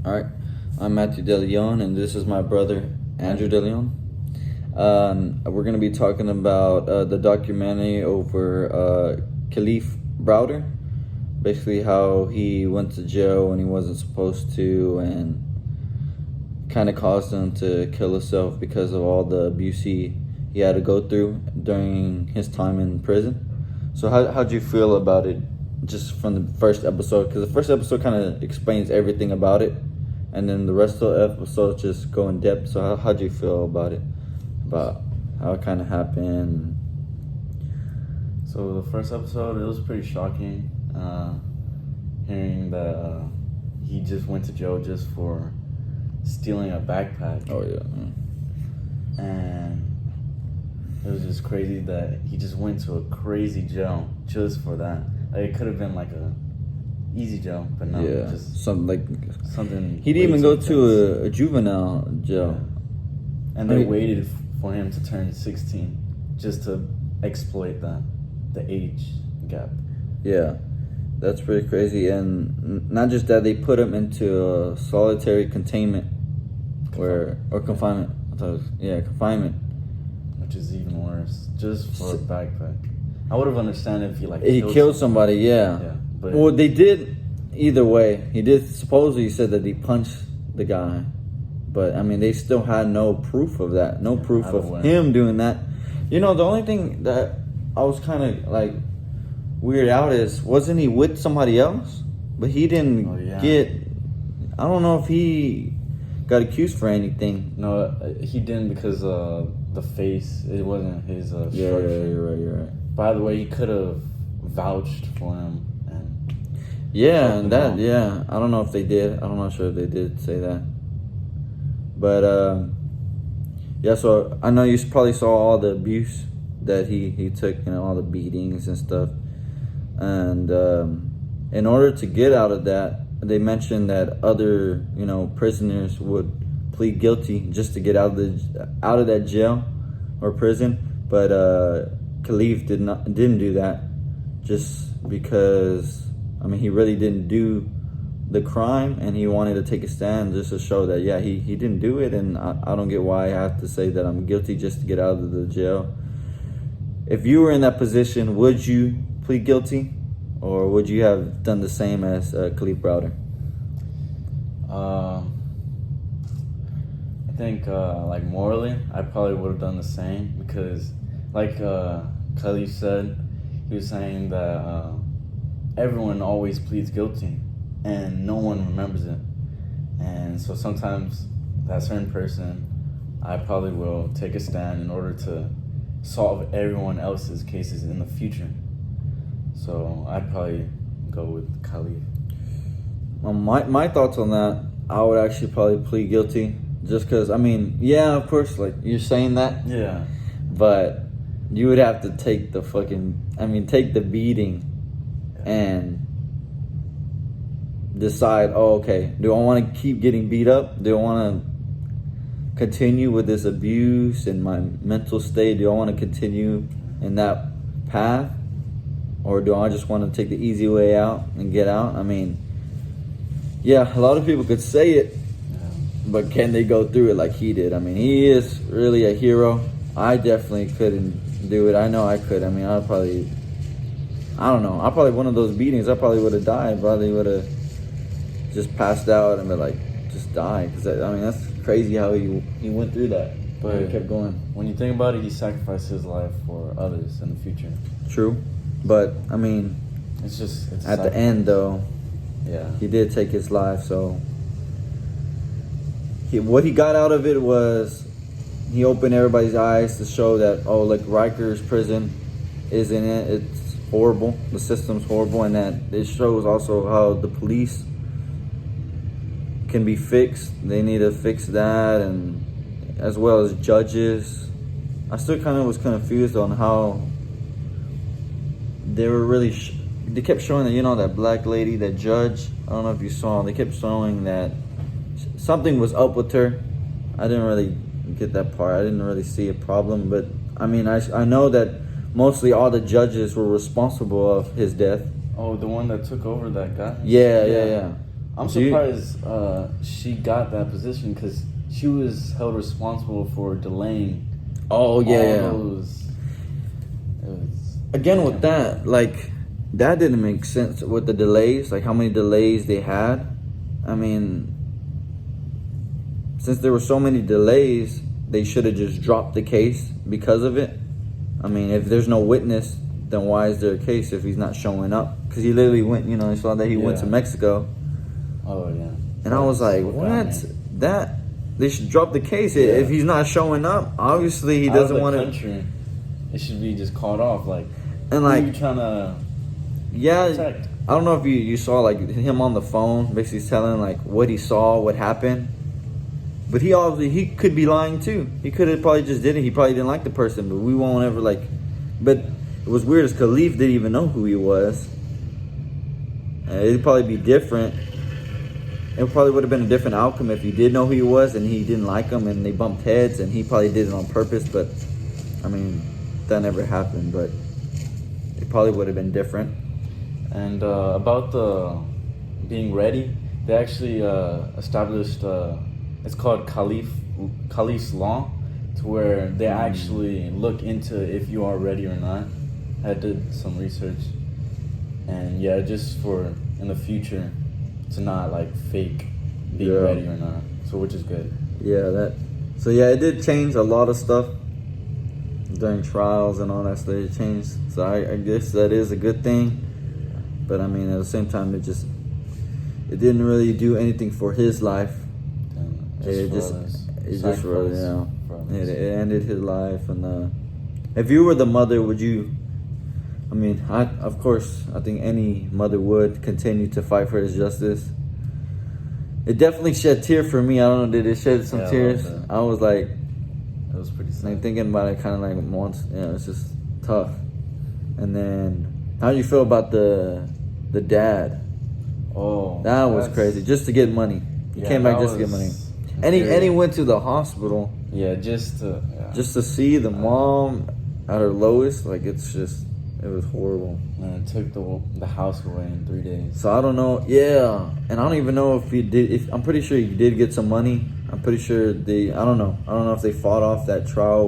All right, I'm Matthew DeLeon, and this is my brother Andrew DeLeon. We're going to be talking about the documentary over Kalief Browder, basically how he went to jail when he wasn't supposed to, and kind of caused him to kill himself because of all the abuse he had to go through during his time in prison. So how'd you feel about it, just from the first episode? Because the first episode kind of explains everything about it, and then the rest of the episodes just go in depth. So how'd you feel about it, about how it kind of happened? So the first episode, it was pretty shocking, hearing that he just went to jail just for stealing a backpack. Oh yeah. And it was just crazy that he just went to a crazy jail just for that. Like, it could have been like a easy jail, but no, just something. He didn't even go to a juvenile jail. Yeah. And they waited for him to turn 16 just to exploit that, the age gap. Yeah, that's pretty crazy. And not just that, they put him into a solitary confinement. Confinement. Confinement. Which is even worse, just for a backpack. I would have understood if he killed somebody. Yeah. But well, they did either way. He did supposedly said that he punched the guy, but I mean they still had no proof of that. No proof of him doing that. You know, the only thing that I was kind of like weirded out is, wasn't he with somebody else? But he didn't get. I don't know if he got accused for anything. No, he didn't, because the face, it wasn't his structure. Yeah, you're right. By the way, he could have vouched for him. And I don't know if they did. I'm not sure if they did say that. But so I know you probably saw all the abuse that he took, all the beatings and stuff. And in order to get out of that, they mentioned that other prisoners would plead guilty just to get out of that jail or prison. But Kalief didn't do that, just because he really didn't do the crime, and he wanted to take a stand just to show that he didn't do it. And I don't get why I have to say that I'm guilty just to get out of the jail. If you were in that position, would you plead guilty, or would you have done the same as Kalief Browder? I think morally, I probably would have done the same, because like Kalief said, he was saying that everyone always pleads guilty and no one remembers it. And so sometimes that certain person, I probably will take a stand in order to solve everyone else's cases in the future. So I'd probably go with Kalief. My thoughts on that, I would actually probably plead guilty, just because, of course, like you're saying that. Yeah. But you would have to take take the beating and decide, do I want to keep getting beat up? Do I want to continue with this abuse and my mental state? Do I want to continue in that path? Or do I just want to take the easy way out and get out? A lot of people could say it, but can they go through it like he did? He is really a hero. I definitely couldn't do it. I know I could. I don't know. I probably, one of those beatings, I probably would have died. Probably would have just passed out and just died. Because that's crazy how he went through that. But he kept going. When you think about it, he sacrificed his life for others in the future. True, but it's at the end though. Yeah, he did take his life. So what he got out of it was, he opened everybody's eyes to show that, Rikers prison isn't it. It's horrible. The system's horrible, and that it shows also how the police can be fixed. They need to fix that, and as well as judges. I still kind of was confused on how they were really. They kept showing that that black lady, that judge. I don't know if you saw. They kept showing that something was up with her. I didn't really get that part. I didn't really see a problem, but I know that mostly all the judges were responsible of his death. Oh, the one that took over that guy? Yeah. I'm surprised she got that position because she was held responsible for delaying. Oh yeah. All those. Again, with that, like, that didn't make sense with the delays. Like how many delays they had. I mean, since there were so many delays, they should have just dropped the case because of it. I mean, if there's no witness, then why is there a case if he's not showing up? Because he literally went, you know, I saw that he went to Mexico. Oh, yeah. And I was like, what? That, they should drop the case. Yeah. If he's not showing up, obviously he doesn't want to. It should be just called off. Like, and like, who are you trying to protect? I don't know if you saw like him on the phone basically telling like what he saw, what happened. But he could be lying too. He could have probably just did it. He probably didn't like the person, but we won't ever like. But it was weird as Kalief didn't even know who he was. It'd probably be different. It probably would have been a different outcome if he did know who he was and he didn't like him and they bumped heads and he probably did it on purpose. But I mean, that never happened. But it probably would have been different. And about the being ready, they actually established. It's called Kalief's Law, to where they actually look into if you are ready or not. I did some research, and yeah, just for in the future to not like fake being ready or not. So which is good. Yeah, So yeah, it did change a lot of stuff during trials and all that stuff. It changed, so I guess that is a good thing. But I mean, at the same time, it didn't really do anything for his life. It just really, you know, it ended his life. And if you were the mother, would you? I mean, of course, I think any mother would continue to fight for his justice. It definitely shed tears for me. I don't know, did it shed some tears? I was like, it was pretty sad. Like thinking about it, kind of like once, you know, it's just tough. And then, how do you feel about the dad? Oh, that was crazy. Just to get money. He came back just to get money. And he went to the hospital. Yeah, just to see the mom at her lowest. Like it was horrible. And it took the house away in 3 days. So I don't know. Yeah, and I don't even know if he did. I'm pretty sure he did get some money. I'm pretty sure I don't know. I don't know if they fought off that trial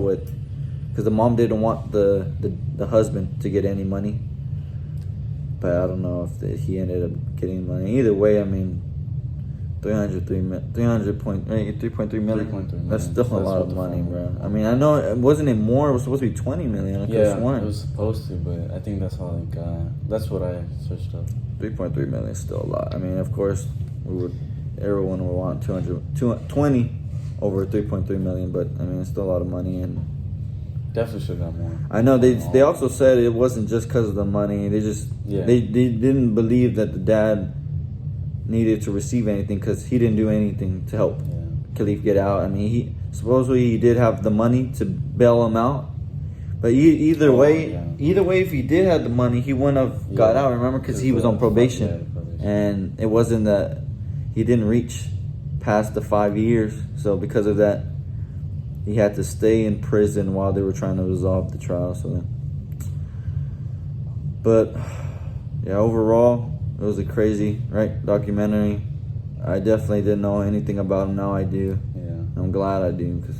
because the mom didn't want the husband to get any money. But I don't know if he ended up getting money. Either way, I mean. 3.3 million. That's still a lot of money, bro. I mean, I know it wasn't more. It was supposed to be 20 million. Yeah, it was supposed to, but I think that's all they got. That's what I searched up. 3.3 million is still a lot. I mean, of course, everyone would want 220 over 3.3 million, but I mean, it's still a lot of money and. Definitely should have got more. I know they also said it wasn't just because of the money. They just they didn't believe that the dad needed to receive anything because he didn't do anything to help Kalief get out. I mean, he supposedly did have the money to bail him out, but either way, if he did have the money, he wouldn't have got out. Remember, because he was on probation, and it wasn't that he didn't reach past the 5 years. So because of that, he had to stay in prison while they were trying to resolve the trial. So, but yeah, overall. It was a crazy, documentary. I definitely didn't know anything about him. Now I do. Yeah. I'm glad I do because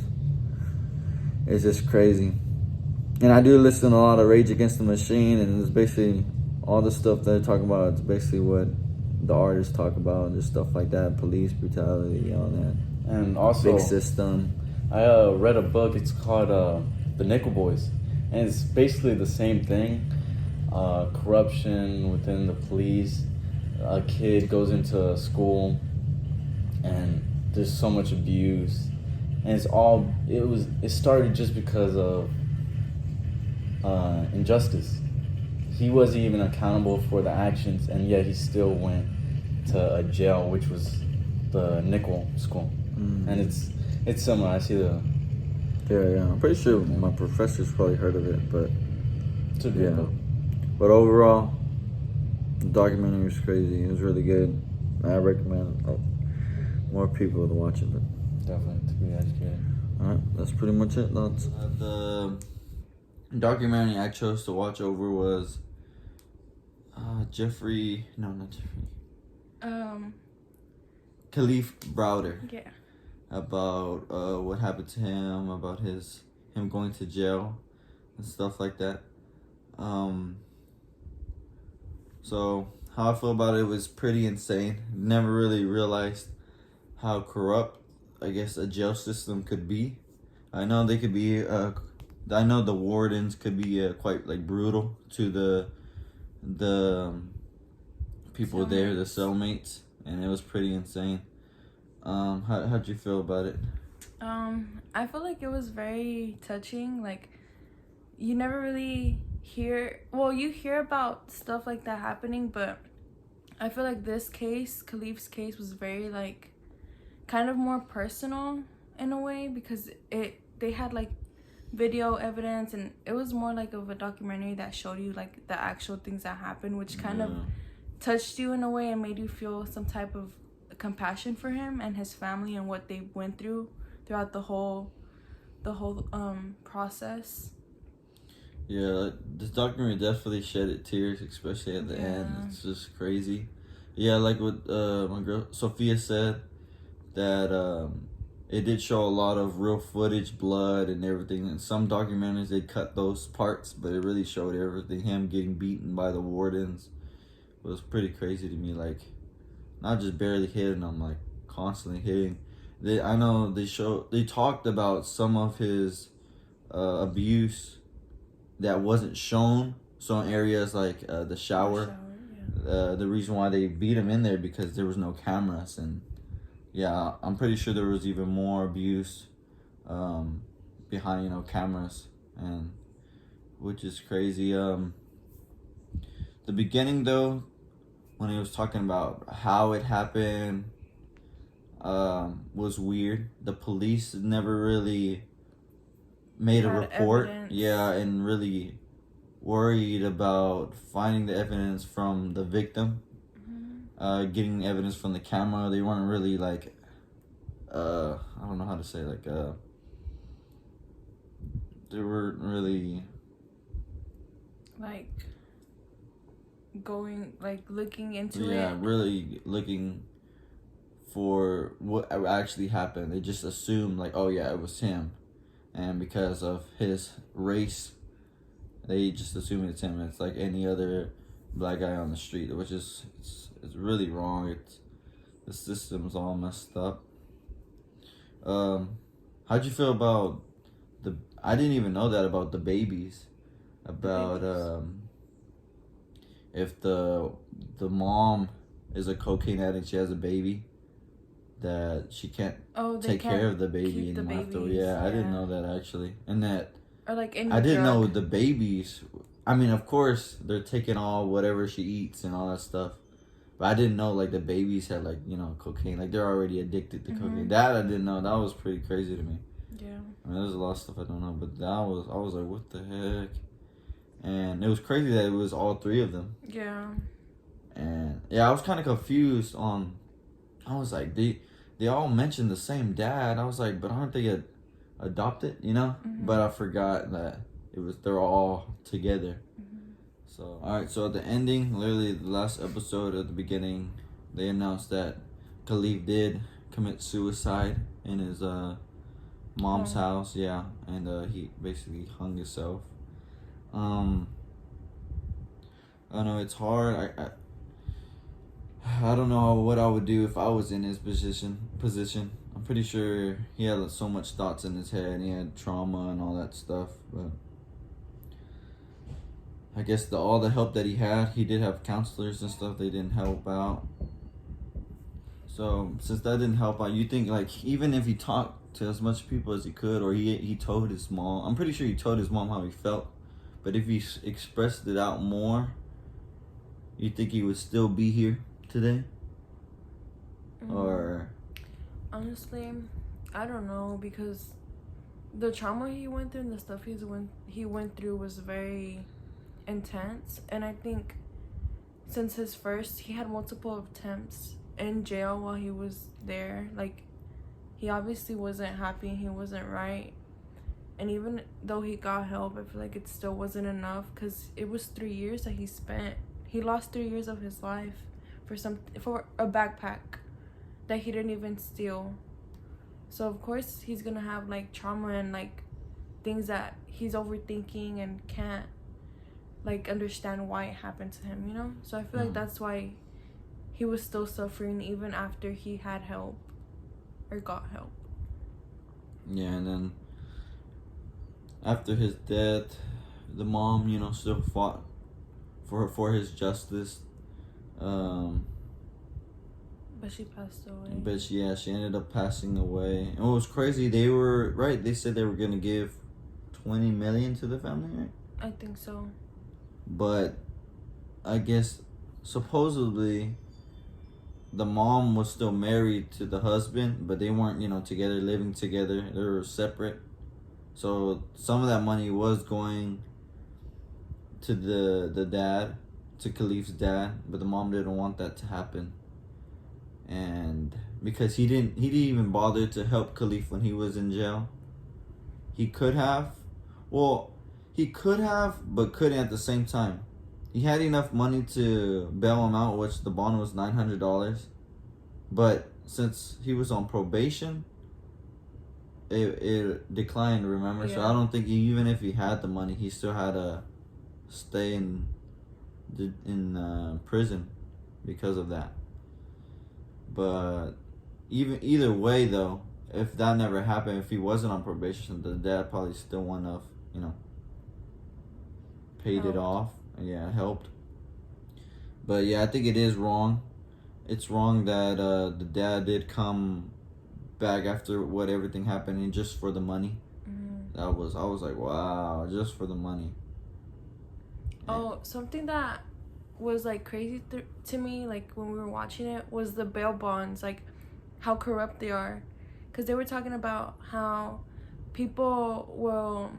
it's just crazy. And I do listen to a lot of Rage Against the Machine, and it's basically all the stuff they're talking about. It's basically what the artists talk about, and just stuff like that, police brutality, all that. And also, big system. I read a book. It's called The Nickel Boys, and it's basically the same thing. Corruption within the police. A kid goes into school and there's so much abuse, and it started just because of injustice. He wasn't even accountable for the actions, and yet he still went to a jail, which was the Nickel School. And it's similar. I see the I'm pretty sure my professor's probably heard of it, but it's a good book. But overall, the documentary was crazy. It was really good. I recommend more people to watch it. But definitely to be educated. All right, that's pretty much it. The documentary I chose to watch over was Jeffrey. No, not Jeffrey. Kalief Browder. Yeah. About what happened to him, about him going to jail and stuff like that. So how I feel about it was pretty insane. Never really realized how corrupt, I guess, a jail system could be. I know they could be. I know the wardens could be quite like brutal to the people there, the cellmates, and it was pretty insane. How'd you feel about it? I feel like it was very touching. Like, you never really hear, well, you hear about stuff like that happening, but I feel like this case, Kalief's case, was very like kind of more personal in a way, because they had like video evidence, and it was more like of a documentary that showed you like the actual things that happened, which kind of touched you in a way and made you feel some type of compassion for him and his family and what they went through throughout the whole process. Yeah, this documentary definitely shedded tears, especially at the end. It's just crazy. Yeah, like what my girl Sophia said, that it did show a lot of real footage, blood and everything. And some documentaries, they cut those parts, but it really showed everything. Him getting beaten by the wardens was pretty crazy to me. Like, not just barely hitting him, like constantly hitting. I know they talked about some of his abuse that wasn't shown. So in areas like the shower, the reason why they beat him in there because there was no cameras, and yeah, I'm pretty sure there was even more abuse behind cameras, and which is crazy. The beginning though, when he was talking about how it happened, was weird. The police never really made a report. Evidence. Yeah, and really worried about finding the evidence from the victim. Getting evidence from the camera. They weren't really like I don't know how to say, like they weren't really like looking into it. Yeah, really looking for what actually happened. They just assumed like, oh yeah, it was him, and because of his race, they just assume it's him. It's like any other black guy on the street, which is it's really wrong. The system's all messed up. How'd you feel about I didn't even know that about the babies. About if the mom is a cocaine addict, she has a baby, that she can't take care of the baby anymore after. Yeah, I didn't know that actually, and that. Or like any I didn't drug. know the babies. I mean, of course, they're taking all whatever she eats and all that stuff. But I didn't know like the babies had like cocaine. Like they're already addicted to cocaine. That I didn't know. That was pretty crazy to me. Yeah. I mean, there's a lot of stuff I don't know, but I was like, what the heck? And it was crazy that it was all three of them. Yeah. And yeah, I was kind of confused on. I was like, they all mentioned the same dad. I was like, but aren't they adopted? But I forgot that they're all together. So alright, so at the ending, literally the last episode at the beginning, they announced that Kalief did commit suicide in his mom's house. Yeah, and he basically hung himself. I know it's hard. I don't know what I would do if I was in his position. I'm pretty sure he had so much thoughts in his head. He had trauma and all that stuff, but I guess all the help that he did have counselors and stuff. They didn't help out. So since that didn't help out, you think like even if he talked to as much people as he could, or he told his mom, I'm pretty sure he told his mom how he felt, but if he expressed it out more, you think he would still be here today? Or honestly, I don't know, because the trauma he went through and the stuff he went through was very intense, and I think since he had multiple attempts in jail while he was there. Like, he obviously wasn't happy and he wasn't right, and even though he got help, I feel like it still wasn't enough, because it was 3 years that he lost 3 years of his life for a backpack. that he didn't even steal. So of course he's gonna have like trauma and like things that he's overthinking and can't like understand why it happened to him, you know? So I feel like that's why he was still suffering even after he had help or got help. Yeah, and then after his death, the mom, you know, still fought for his justice. But she passed away. But she ended up passing away. And what was crazy, they were right. They said they were gonna give 20 million to the family, right? I think so. But I guess supposedly the mom was still married to the husband, but they weren't, you know, together, living together. They were separate. So some of that money was going to the dad, to Kalief's dad, but the mom didn't want that to happen. And because he didn't even bother to help Kalief when he was in jail. He could have, but couldn't at the same time. He had enough money to bail him out, which the bond was $900. But since he was on probation, it declined, remember? Yeah. So I don't think even if he had the money, he still had to stay in prison because of that. But either way, though, if that never happened, if he wasn't on probation, the dad probably still wouldn't have, you know, paid it off. Yeah, helped. But yeah, I think it is wrong. It's wrong that the dad did come back after what everything happened and just for the money. I was like, wow, just for the money. Oh, something that was like crazy to me, like when we were watching it, was the bail bonds, like how corrupt they are. Because they were talking about how people will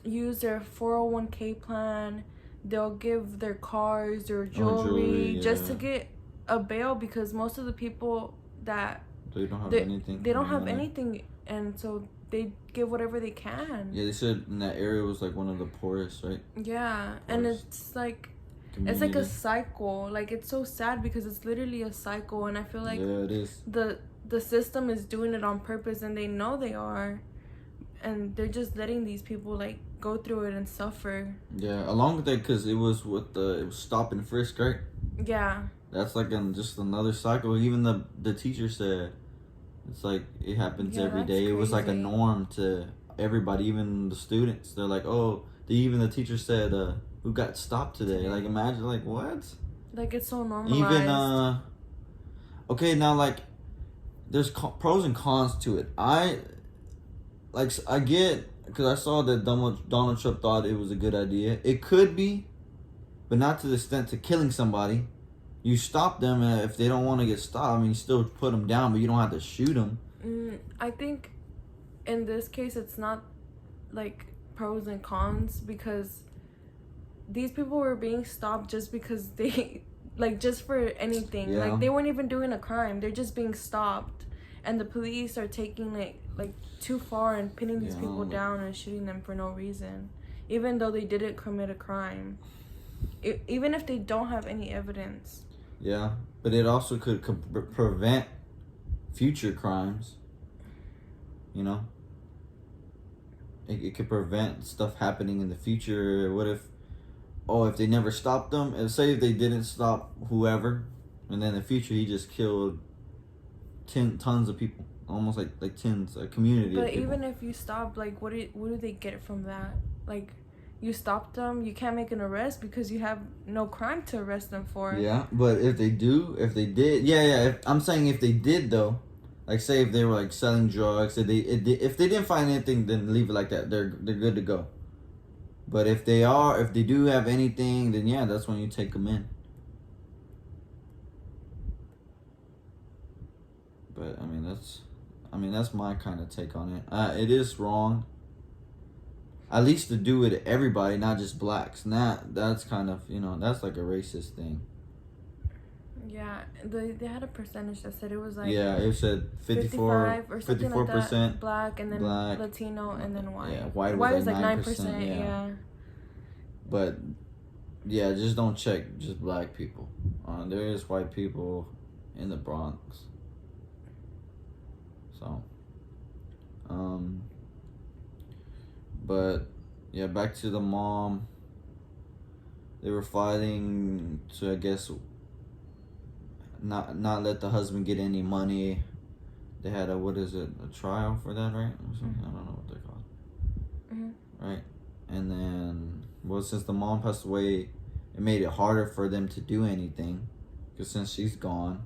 use their 401k plan, they'll give their cars, their jewelry, just to get a bail, because most of the people that they don't have anything. They don't have anything, and so they give whatever they can. Yeah, they said in that area was like one of the poorest, right? Yeah, poorest. And it's like community. It's like a cycle. Like, it's so sad because it's literally a cycle, and I feel like it is. The system is doing it on purpose, and they know they are, and they're just letting these people like go through it and suffer. Yeah, along with that, because it was stop and frisk, right? Yeah. That's like just another cycle. Even the teacher said it's like it happens every day. Crazy. It was like a norm to everybody, even the students. They're like, oh, even the teacher said, who got stopped today? Like, imagine, like, what? Like, it's so normalized. Even okay, now like there's pros and cons to it. I get, because I saw that Donald Trump thought it was a good idea. It could be, but not to the extent to killing somebody. You stop them if they don't want to get stopped. I mean, you still put them down, but you don't have to shoot them. I think in this case, it's not like pros and cons, because these people were being stopped just because they, like, just for anything. Yeah. Like, they weren't even doing a crime. They're just being stopped. And the police are taking it, like, too far and pinning these people down and shooting them for no reason. Even though they didn't commit a crime. Even if they don't have any evidence. Yeah, but it also could prevent future crimes. You know? It could prevent stuff happening in the future. What if they never stopped them? And say if they didn't stop whoever, and then in the future he just killed tons of people. Almost like tens, a community of people. But even if you stop, like, what do they get from that? Like, you stopped them, you can't make an arrest because you have no crime to arrest them for. Yeah, but if they did, I'm saying if they did though, like say if they were like selling drugs, if they didn't find anything, then leave it like that. They're good to go. But if they do have anything, then yeah, that's when you take them in. But I mean that's my kind of take on it. It is wrong. At least to do it to everybody, not just blacks. That's kind of, that's like a racist thing. Yeah, they had a percentage that said it was like... Yeah, it said 55 or something 54% like that, black, and then Latino, and then white. Yeah, white was like 9%, yeah. But, yeah, just don't check just black people. There is white people in the Bronx. So, but yeah, back to the mom. They were fighting to, I guess, not let the husband get any money. They had a trial for that, right? Or something? I don't know what they're called. Right, and then since the mom passed away, it made it harder for them to do anything, because since she's gone,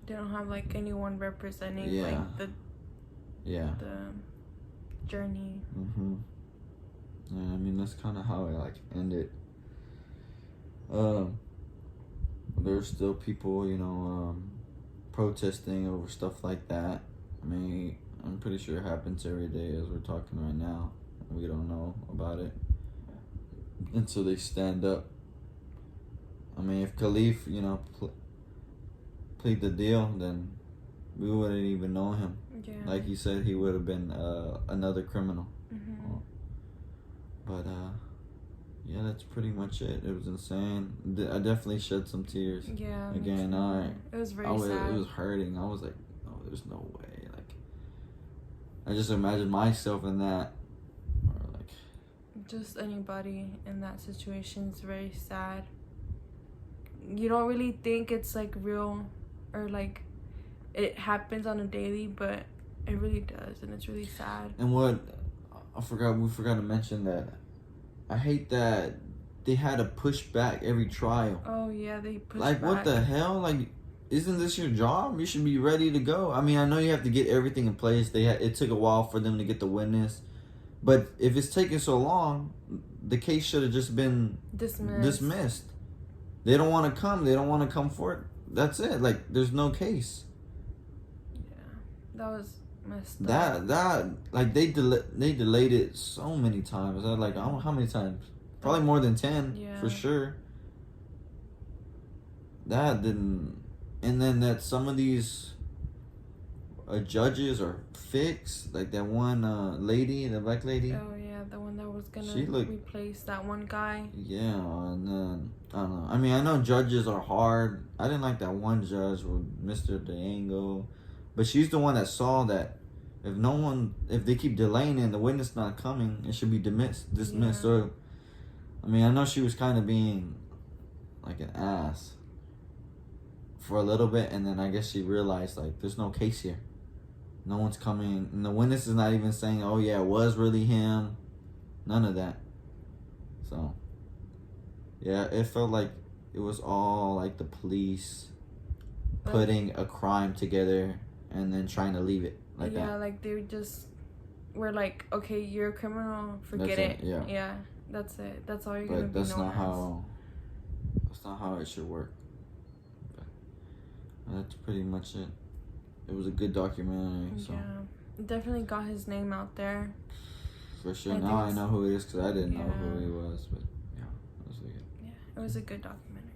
they don't have like anyone representing like the journey. Yeah, I mean that's kind of how it like ended. There's still people, protesting over stuff like that. I mean, I'm pretty sure it happens every day as we're talking right now. We don't know about it until they stand up. I mean, if Kalief, played the deal, then we wouldn't even know him. Yeah. Like he said, he would have been another criminal. But yeah, that's pretty much it. It was insane. I definitely shed some tears. Yeah. Again, it was very sad. It was hurting. I was like, no, there's no way. Like, I just imagine myself in that. Or like, just anybody in that situation is very sad. You don't really think it's like real, or like it happens on a daily, but it really does, and it's really sad. And we forgot to mention that I hate that they had to push back every trial. Oh yeah, they pushed like back. What the hell? Like, isn't this your job? You should be ready to go. I mean, I know you have to get everything in place. It took a while for them to get the witness, but if it's taking so long, the case should have just been dismissed. They don't want to come. They don't want to come forward. That's it. Like, there's no case. Yeah, that was messed up. That like they delayed it so many times. Like, I don't know how many times. Probably more than 10 for sure. That didn't, and then that some of these judges are fixed. Like that one lady, the black lady. Oh yeah, the one that was gonna replace that one guy. Yeah, and then I don't know. I mean, I know judges are hard. I didn't like that one judge with Mr. Diango, but she's the one that saw that if they keep delaying it and the witness not coming, it should be dismissed. Yeah. So, I mean, I know she was kind of being like an ass for a little bit, and then I guess she realized like there's no case here. No one's coming, and the witness is not even saying, "Oh yeah, it was really him." None of that. So, yeah, it felt like it was all like the police putting a crime together and then trying to leave it like that. Yeah, like they just were like, "Okay, you're a criminal. Forget it." Yeah, that's it. That's all you're gonna be known as. That's not how it should work. But that's pretty much it. It was a good documentary. So. Yeah, definitely got his name out there. For sure. Now I know who he is because I didn't know who he was. But yeah, it was really good. Yeah, it was a good documentary.